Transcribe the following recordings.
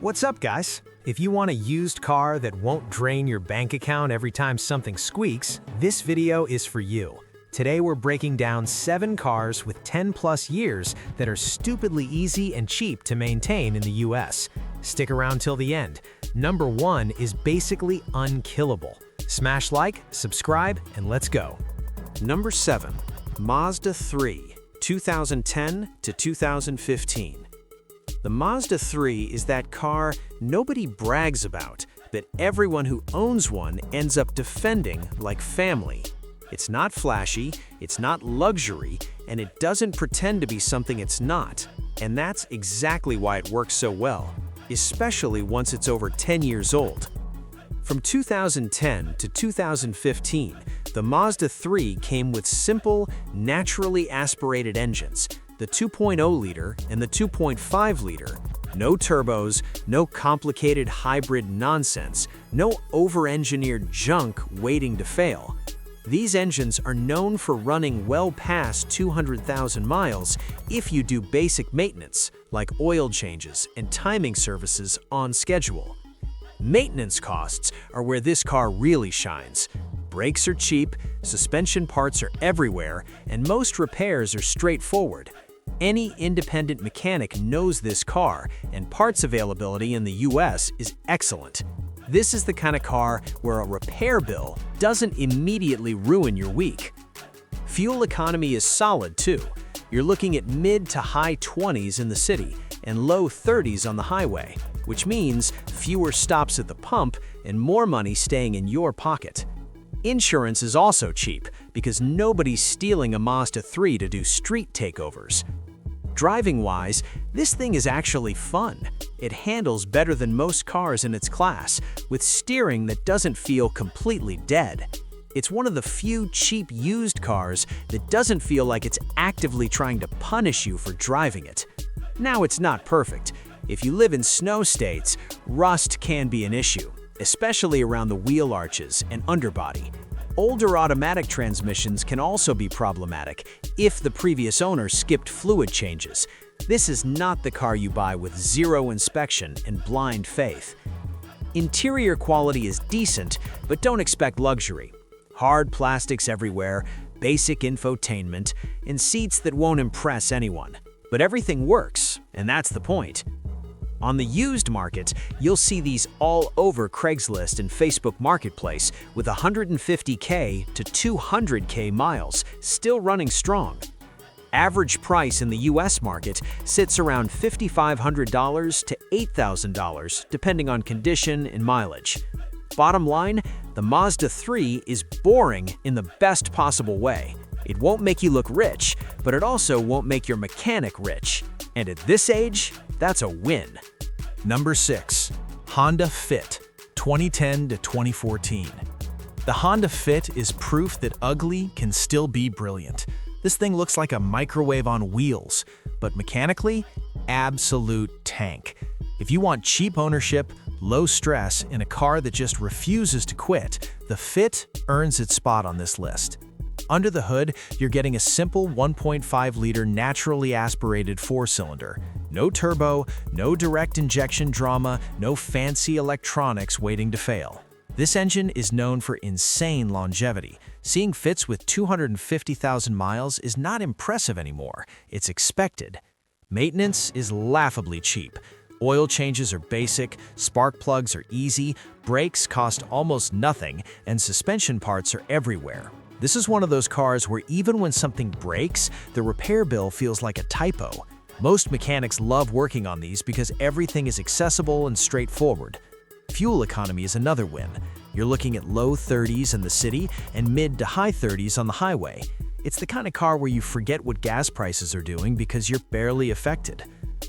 What's up, guys? If you want a used car that won't drain your bank account every time something squeaks, this video is for you. Today we're breaking down 7 cars with 10+ years that are stupidly easy and cheap to maintain in the US. Stick around till the end. Number 1 is basically unkillable. Smash like, subscribe, and let's go. Number 7. Mazda 3, 2010 to 2015. The Mazda 3 is that car nobody brags about, but everyone who owns one ends up defending like family. It's not flashy, it's not luxury, and it doesn't pretend to be something it's not. And that's exactly why it works so well, especially once it's over 10 years old. From 2010 to 2015, the Mazda 3 came with simple, naturally aspirated engines, the 2.0-liter and the 2.5-liter. No turbos, no complicated hybrid nonsense, no over-engineered junk waiting to fail. These engines are known for running well past 200,000 miles if you do basic maintenance, like oil changes and timing services on schedule. Maintenance costs are where this car really shines. Brakes are cheap, suspension parts are everywhere, and most repairs are straightforward. Any independent mechanic knows this car, and parts availability in the US is excellent. This is the kind of car where a repair bill doesn't immediately ruin your week. Fuel economy is solid too. You're looking at mid to high 20s in the city and low 30s on the highway, which means fewer stops at the pump and more money staying in your pocket. Insurance is also cheap because nobody's stealing a Mazda 3 to do street takeovers. Driving-wise, this thing is actually fun. It handles better than most cars in its class, with steering that doesn't feel completely dead. It's one of the few cheap used cars that doesn't feel like it's actively trying to punish you for driving it. Now, it's not perfect. If you live in snow states, rust can be an issue, especially around the wheel arches and underbody. Older automatic transmissions can also be problematic if the previous owner skipped fluid changes. This is not the car you buy with zero inspection and blind faith. Interior quality is decent, but don't expect luxury. Hard plastics everywhere, basic infotainment, and seats that won't impress anyone. But everything works, and that's the point. On the used market, you'll see these all over Craigslist and Facebook Marketplace with 150K to 200K miles, still running strong. Average price in the US market sits around $5,500 to $8,000, depending on condition and mileage. Bottom line, the Mazda 3 is boring in the best possible way. It won't make you look rich, but it also won't make your mechanic rich. And at this age, that's a win. Number 6. Honda Fit, 2010 to 2014. The Honda Fit is proof that ugly can still be brilliant. This thing looks like a microwave on wheels, but mechanically, absolute tank. If you want cheap ownership, low stress, and a car that just refuses to quit, the Fit earns its spot on this list. Under the hood, you're getting a simple 1.5-liter naturally aspirated 4-cylinder. No turbo, no direct injection drama, no fancy electronics waiting to fail. This engine is known for insane longevity. Seeing Fits with 250,000 miles is not impressive anymore, it's expected. Maintenance is laughably cheap. Oil changes are basic, spark plugs are easy, brakes cost almost nothing, and suspension parts are everywhere. This is one of those cars where even when something breaks, the repair bill feels like a typo. Most mechanics love working on these because everything is accessible and straightforward. Fuel economy is another win. You're looking at low 30s in the city and mid to high 30s on the highway. It's the kind of car where you forget what gas prices are doing because you're barely affected.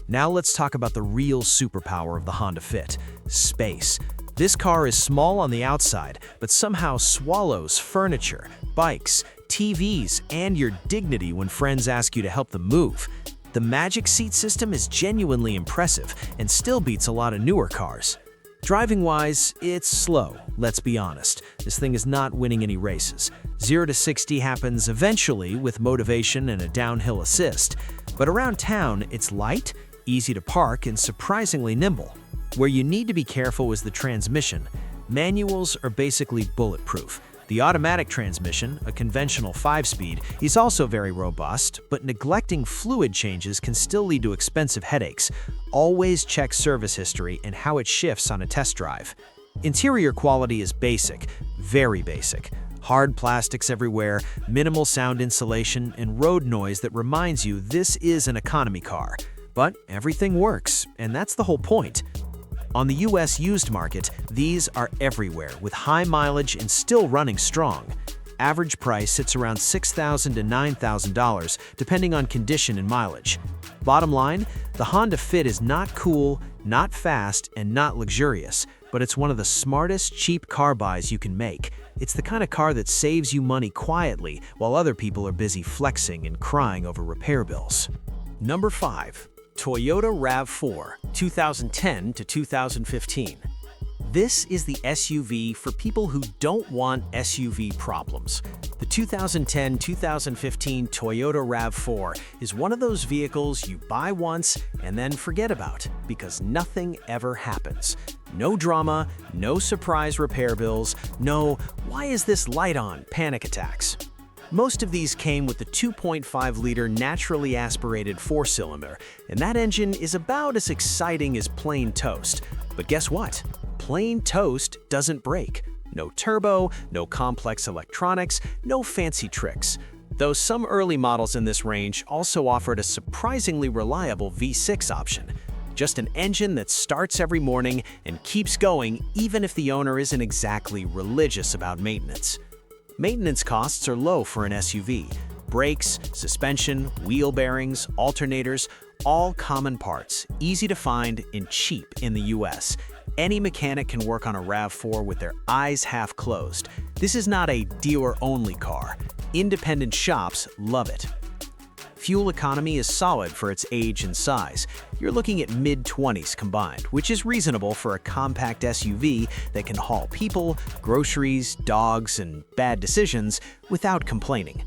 Now let's talk about the real superpower of the Honda Fit: space. This car is small on the outside, but somehow swallows furniture, bikes, TVs, and your dignity when friends ask you to help them move. The Magic Seat system is genuinely impressive and still beats a lot of newer cars. Driving-wise, it's slow, let's be honest. This thing is not winning any races. 0 to 60 happens eventually with motivation and a downhill assist. But around town, it's light, easy to park, and surprisingly nimble. Where you need to be careful is the transmission. Manuals are basically bulletproof. The automatic transmission, a conventional 5-speed, is also very robust, but neglecting fluid changes can still lead to expensive headaches. Always check service history and how it shifts on a test drive. Interior quality is basic, very basic. Hard plastics everywhere, minimal sound insulation, and road noise that reminds you this is an economy car. But everything works, and that's the whole point. On the US used market, these are everywhere, with high mileage and still running strong. Average price sits around $6,000 to $9,000, depending on condition and mileage. Bottom line, the Honda Fit is not cool, not fast, and not luxurious, but it's one of the smartest, cheap car buys you can make. It's the kind of car that saves you money quietly while other people are busy flexing and crying over repair bills. Number 5. Toyota RAV4, 2010 to 2015. This is the SUV for people who don't want SUV problems. The 2010-2015 Toyota RAV4 is one of those vehicles you buy once and then forget about because nothing ever happens. No drama, no surprise repair bills, no "why is this light on?" panic attacks. Most of these came with the 2.5-liter naturally aspirated 4-cylinder, and that engine is about as exciting as plain toast. But guess what? Plain toast doesn't break. No turbo, no complex electronics, no fancy tricks. Though some early models in this range also offered a surprisingly reliable V6 option. Just an engine that starts every morning and keeps going even if the owner isn't exactly religious about maintenance. Maintenance costs are low for an SUV. Brakes, suspension, wheel bearings, alternators, all common parts, easy to find and cheap in the US. Any mechanic can work on a RAV4 with their eyes half closed. This is not a dealer-only car. Independent shops love it. Fuel economy is solid for its age and size. You're looking at mid-20s combined, which is reasonable for a compact SUV that can haul people, groceries, dogs, and bad decisions without complaining.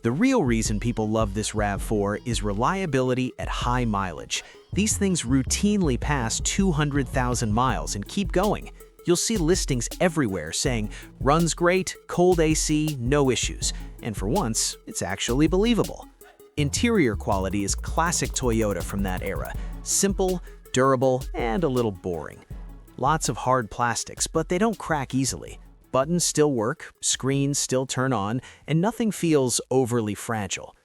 The real reason people love this RAV4 is reliability at high mileage. These things routinely pass 200,000 miles and keep going. You'll see listings everywhere saying, "runs great, cold AC, no issues." And for once, it's actually believable. Interior quality is classic Toyota from that era. Simple, durable, and a little boring. Lots of hard plastics, but they don't crack easily. Buttons still work, screens still turn on, and nothing feels overly fragile.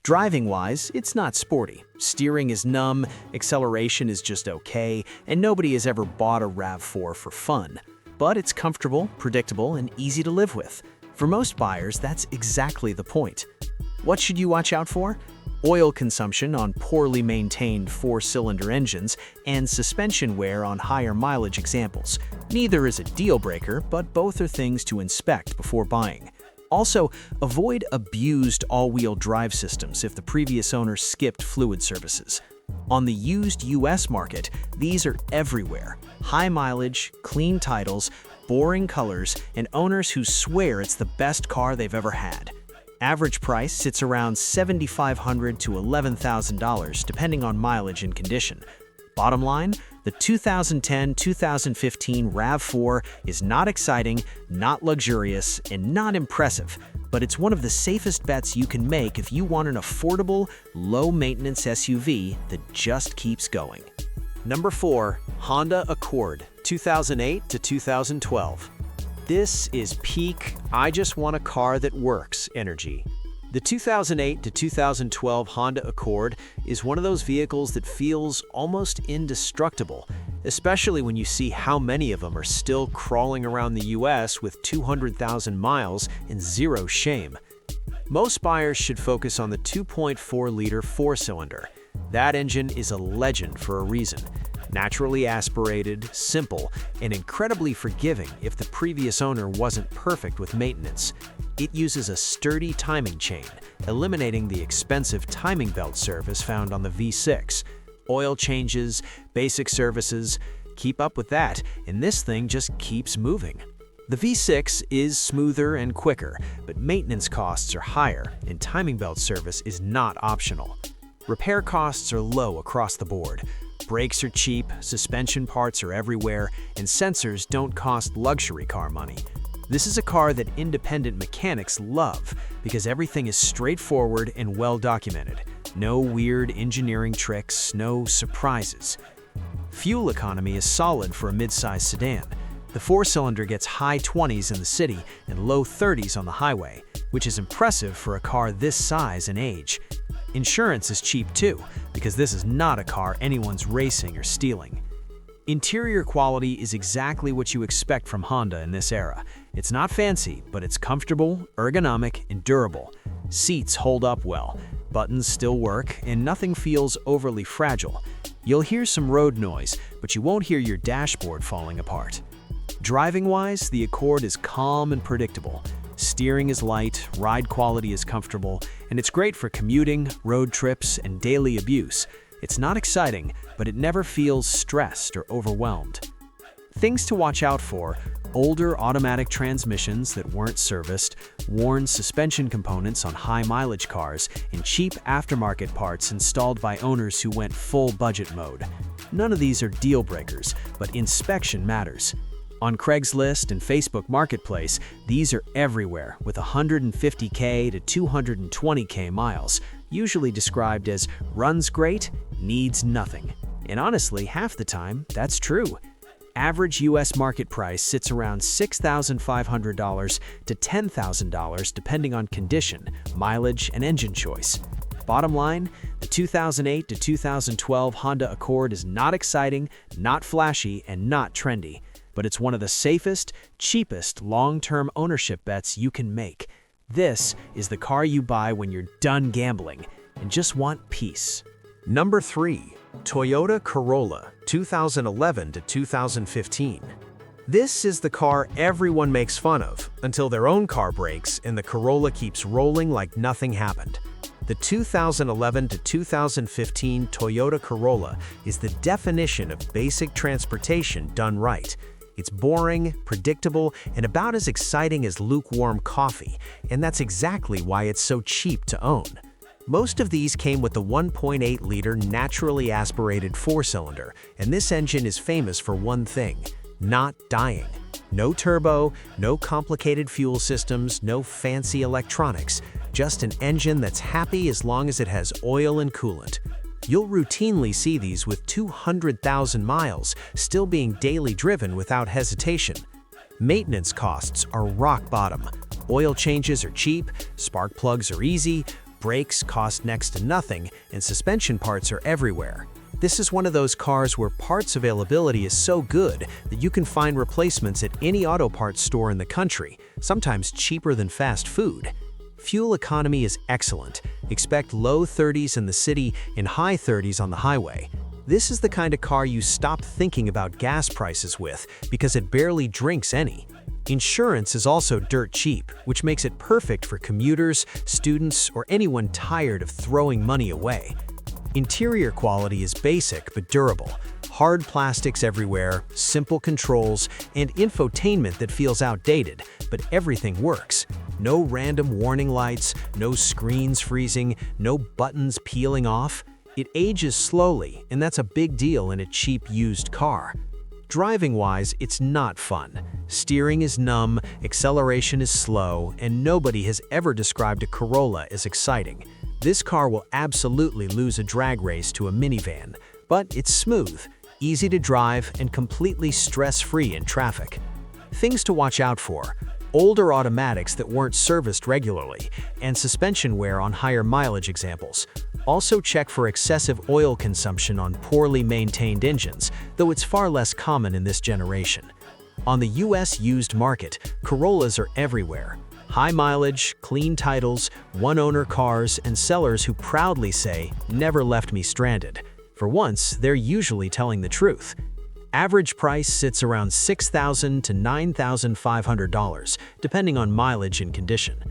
Driving-wise, it's not sporty. Steering is numb, acceleration is just okay, and nobody has ever bought a RAV4 for fun. But it's comfortable, predictable, and easy to live with. For most buyers, that's exactly the point. What should you watch out for? Oil consumption on poorly maintained 4-cylinder engines and suspension wear on higher mileage examples. Neither is a deal breaker, but both are things to inspect before buying. Also, avoid abused all-wheel drive systems if the previous owner skipped fluid services. On the used US market, these are everywhere. High mileage, clean titles, boring colors, and owners who swear it's the best car they've ever had. Average price sits around $7,500 to $11,000 depending on mileage and condition. Bottom line, the 2010-2015 RAV4 is not exciting, not luxurious, and not impressive, but it's one of the safest bets you can make if you want an affordable, low-maintenance SUV that just keeps going. Number 4. Honda Accord, 2008 to 2012. This is peak, "I just want a car that works" energy. The 2008 to 2012 Honda Accord is one of those vehicles that feels almost indestructible, especially when you see how many of them are still crawling around the US with 200,000 miles and zero shame. Most buyers should focus on the 2.4-liter 4-cylinder. That engine is a legend for a reason. Naturally aspirated, simple, and incredibly forgiving if the previous owner wasn't perfect with maintenance. It uses a sturdy timing chain, eliminating the expensive timing belt service found on the V6. Oil changes, basic services, keep up with that, and this thing just keeps moving. The V6 is smoother and quicker, but maintenance costs are higher, and timing belt service is not optional. Repair costs are low across the board. Brakes are cheap, suspension parts are everywhere, and sensors don't cost luxury car money. This is a car that independent mechanics love because everything is straightforward and well documented. No weird engineering tricks, no surprises. Fuel economy is solid for a mid-size sedan. The four-cylinder gets high 20s in the city and low 30s on the highway, which is impressive for a car this size and age. Insurance is cheap too, because this is not a car anyone's racing or stealing. Interior quality is exactly what you expect from Honda in this era. It's not fancy, but it's comfortable, ergonomic, and durable. Seats hold up well, buttons still work, and nothing feels overly fragile. You'll hear some road noise, but you won't hear your dashboard falling apart. Driving-wise, the Accord is calm and predictable. Steering is light, ride quality is comfortable, and it's great for commuting, road trips, and daily abuse. It's not exciting, but it never feels stressed or overwhelmed. Things to watch out for: older automatic transmissions that weren't serviced, worn suspension components on high-mileage cars, and cheap aftermarket parts installed by owners who went full budget mode. None of these are deal breakers, but inspection matters. On Craigslist and Facebook Marketplace, these are everywhere, with 150K to 220K miles, usually described as runs great, needs nothing. And honestly, half the time, that's true. Average US market price sits around $6,500 to $10,000 depending on condition, mileage, and engine choice. Bottom line, the 2008 to 2012 Honda Accord is not exciting, not flashy, and not trendy, but it's one of the safest, cheapest long-term ownership bets you can make. This is the car you buy when you're done gambling and just want peace. Number 3. Toyota Corolla, 2011 to 2015. This is the car everyone makes fun of until their own car breaks and the Corolla keeps rolling like nothing happened. The 2011 to 2015 Toyota Corolla is the definition of basic transportation done right. It's boring, predictable, and about as exciting as lukewarm coffee, and that's exactly why it's so cheap to own. Most of these came with the 1.8-liter naturally aspirated four-cylinder, and this engine is famous for one thing: not dying. No turbo, no complicated fuel systems, no fancy electronics, just an engine that's happy as long as it has oil and coolant. You'll routinely see these with 200,000 miles, still being daily driven without hesitation. Maintenance costs are rock bottom. Oil changes are cheap, spark plugs are easy, brakes cost next to nothing, and suspension parts are everywhere. This is one of those cars where parts availability is so good that you can find replacements at any auto parts store in the country, sometimes cheaper than fast food. Fuel economy is excellent. Expect low 30s in the city and high 30s on the highway. This is the kind of car you stop thinking about gas prices with because it barely drinks any. Insurance is also dirt cheap, which makes it perfect for commuters, students, or anyone tired of throwing money away. Interior quality is basic but durable. Hard plastics everywhere, simple controls, and infotainment that feels outdated, but everything works. No random warning lights, no screens freezing, no buttons peeling off. It ages slowly, and that's a big deal in a cheap used car. Driving-wise, it's not fun. Steering is numb, acceleration is slow, and nobody has ever described a Corolla as exciting. This car will absolutely lose a drag race to a minivan, but it's smooth, easy to drive, and completely stress-free in traffic. Things to watch out for: older automatics that weren't serviced regularly, and suspension wear on higher mileage examples. Also check for excessive oil consumption on poorly maintained engines, though it's far less common in this generation. On the US used market, Corollas are everywhere. High mileage, clean titles, one-owner cars, and sellers who proudly say, "Never left me stranded." For once, they're usually telling the truth. Average price sits around $6,000 to $9,500, depending on mileage and condition.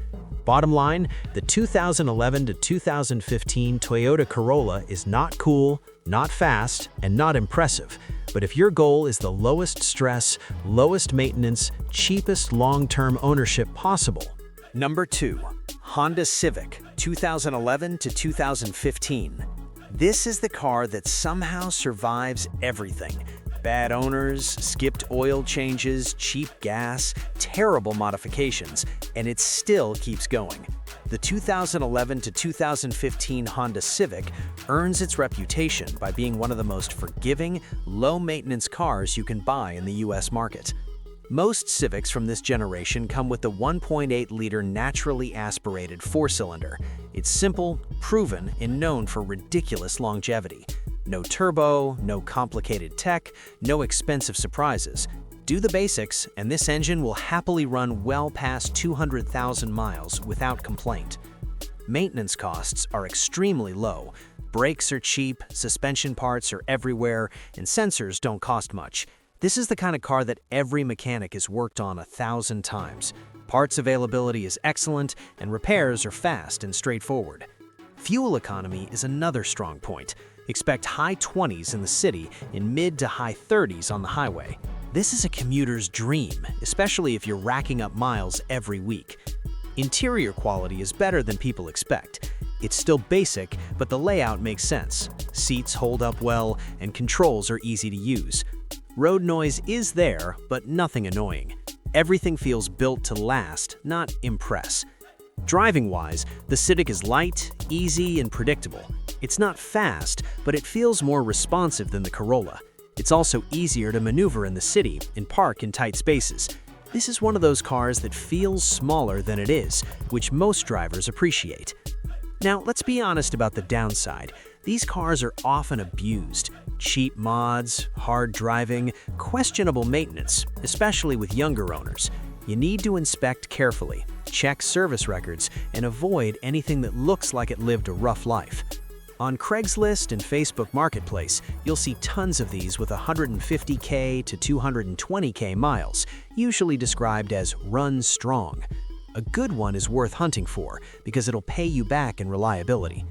Bottom line, the 2011 to 2015 Toyota Corolla is not cool, not fast, and not impressive. But if your goal is the lowest stress, lowest maintenance, cheapest long-term ownership possible. Number 2. Honda Civic, 2011 to 2015. This is the car that somehow survives everything. Bad owners, skipped oil changes, cheap gas, terrible modifications, and it still keeps going. The 2011 to 2015 Honda Civic earns its reputation by being one of the most forgiving, low-maintenance cars you can buy in the US market. Most Civics from this generation come with the 1.8-liter naturally aspirated four-cylinder. It's simple, proven, and known for ridiculous longevity. No turbo, no complicated tech, no expensive surprises. Do the basics, and this engine will happily run well past 200,000 miles without complaint. Maintenance costs are extremely low. Brakes are cheap, suspension parts are everywhere, and sensors don't cost much. This is the kind of car that every mechanic has worked on 1,000 times. Parts availability is excellent, and repairs are fast and straightforward. Fuel economy is another strong point. Expect high 20s in the city and mid to high 30s on the highway. This is a commuter's dream, especially if you're racking up miles every week. Interior quality is better than people expect. It's still basic, but the layout makes sense. Seats hold up well, and controls are easy to use. Road noise is there, but nothing annoying. Everything feels built to last, not impress. Driving-wise, the Civic is light, easy, and predictable. It's not fast, but it feels more responsive than the Corolla. It's also easier to maneuver in the city and park in tight spaces. This is one of those cars that feels smaller than it is, which most drivers appreciate. Now, let's be honest about the downside. These cars are often abused. Cheap mods, hard driving, questionable maintenance, especially with younger owners. You need to inspect carefully, check service records, and avoid anything that looks like it lived a rough life. On Craigslist and Facebook Marketplace, you'll see tons of these with 150K to 220K miles, usually described as run strong. A good one is worth hunting for because it'll pay you back in reliability.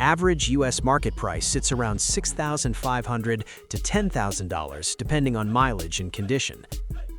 Average US market price sits around $6,500 to $10,000 depending on mileage and condition.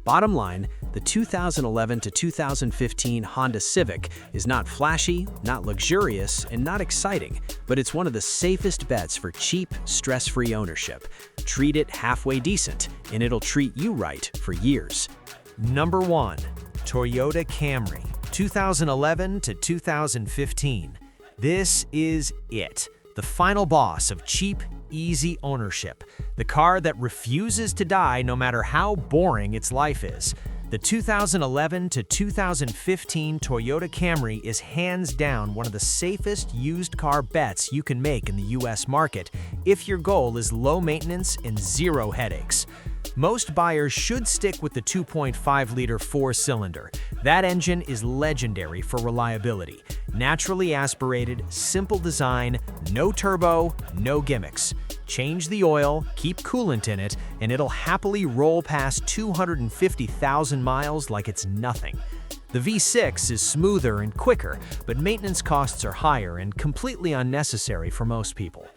Bottom line, the 2011 to 2015 Honda Civic is not flashy, not luxurious, and not exciting, but it's one of the safest bets for cheap, stress-free ownership. Treat it halfway decent, and it'll treat you right for years. Number 1. Toyota Camry, 2011 to 2015. This is it, the final boss of cheap, easy ownership. The car that refuses to die no matter how boring its life is. The 2011 to 2015 Toyota Camry is hands down one of the safest used car bets you can make in the US market if your goal is low maintenance and zero headaches. Most buyers should stick with the 2.5-liter four-cylinder. That engine is legendary for reliability. Naturally aspirated, simple design, no turbo, no gimmicks. Change the oil, keep coolant in it, and it'll happily roll past 250,000 miles like it's nothing. The V6 is smoother and quicker, but maintenance costs are higher and completely unnecessary for most people.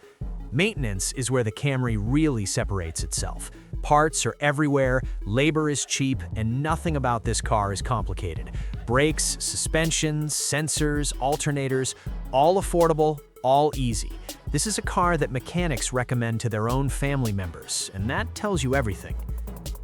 Maintenance is where the Camry really separates itself. Parts are everywhere, labor is cheap, and nothing about this car is complicated. Brakes, suspensions, sensors, alternators, all affordable, all easy. This is a car that mechanics recommend to their own family members, and that tells you everything.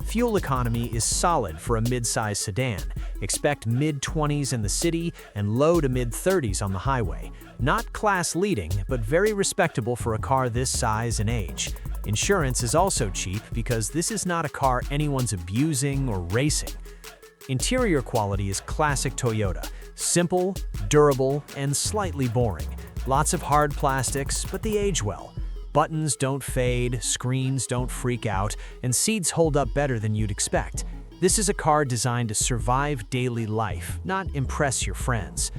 Fuel economy is solid for a mid-size sedan. Expect mid-20s in the city and low to mid-30s on the highway. Not class-leading, but very respectable for a car this size and age. Insurance is also cheap because this is not a car anyone's abusing or racing. Interior quality is classic Toyota. Simple, durable, and slightly boring. Lots of hard plastics, but they age well. Buttons don't fade, screens don't freak out, and seats hold up better than you'd expect. This is a car designed to survive daily life, not impress your friends.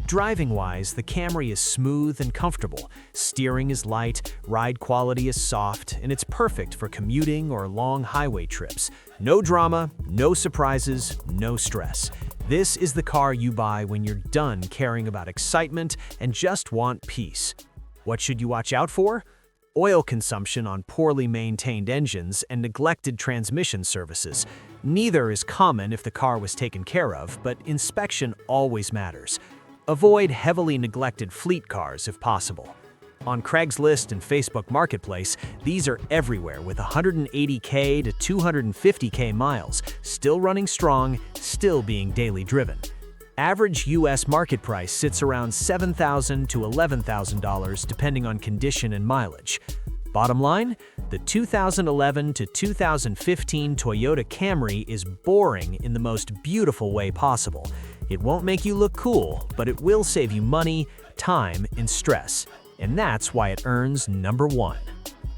Driving-wise, the Camry is smooth and comfortable. Steering is light, ride quality is soft, and it's perfect for commuting or long highway trips. No drama, no surprises, no stress. This is the car you buy when you're done caring about excitement and just want peace. What should you watch out for? Oil consumption on poorly maintained engines and neglected transmission services. Neither is common if the car was taken care of, but inspection always matters. Avoid heavily neglected fleet cars if possible. On Craigslist and Facebook Marketplace, these are everywhere with 180K to 250K miles, still running strong, still being daily driven. Average US market price sits around $7,000 to $11,000 depending on condition and mileage. Bottom line, the 2011 to 2015 Toyota Camry is boring in the most beautiful way possible. It won't make you look cool, but it will save you money, time, and stress. And that's why it earns number 1.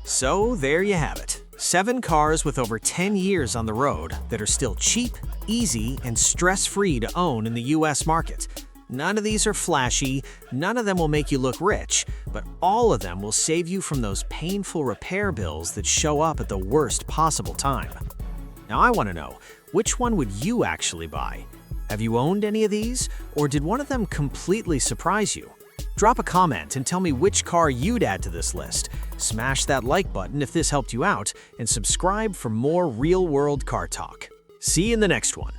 So there you have it. 7 cars with over 10 years on the road that are still cheap, easy, and stress-free to own in the US market. None of these are flashy, none of them will make you look rich, but all of them will save you from those painful repair bills that show up at the worst possible time. Now I want to know, which one would you actually buy? Have you owned any of these, or did one of them completely surprise you? Drop a comment and tell me which car you'd add to this list. Smash that like button if this helped you out, and subscribe for more real-world car talk. See you in the next one.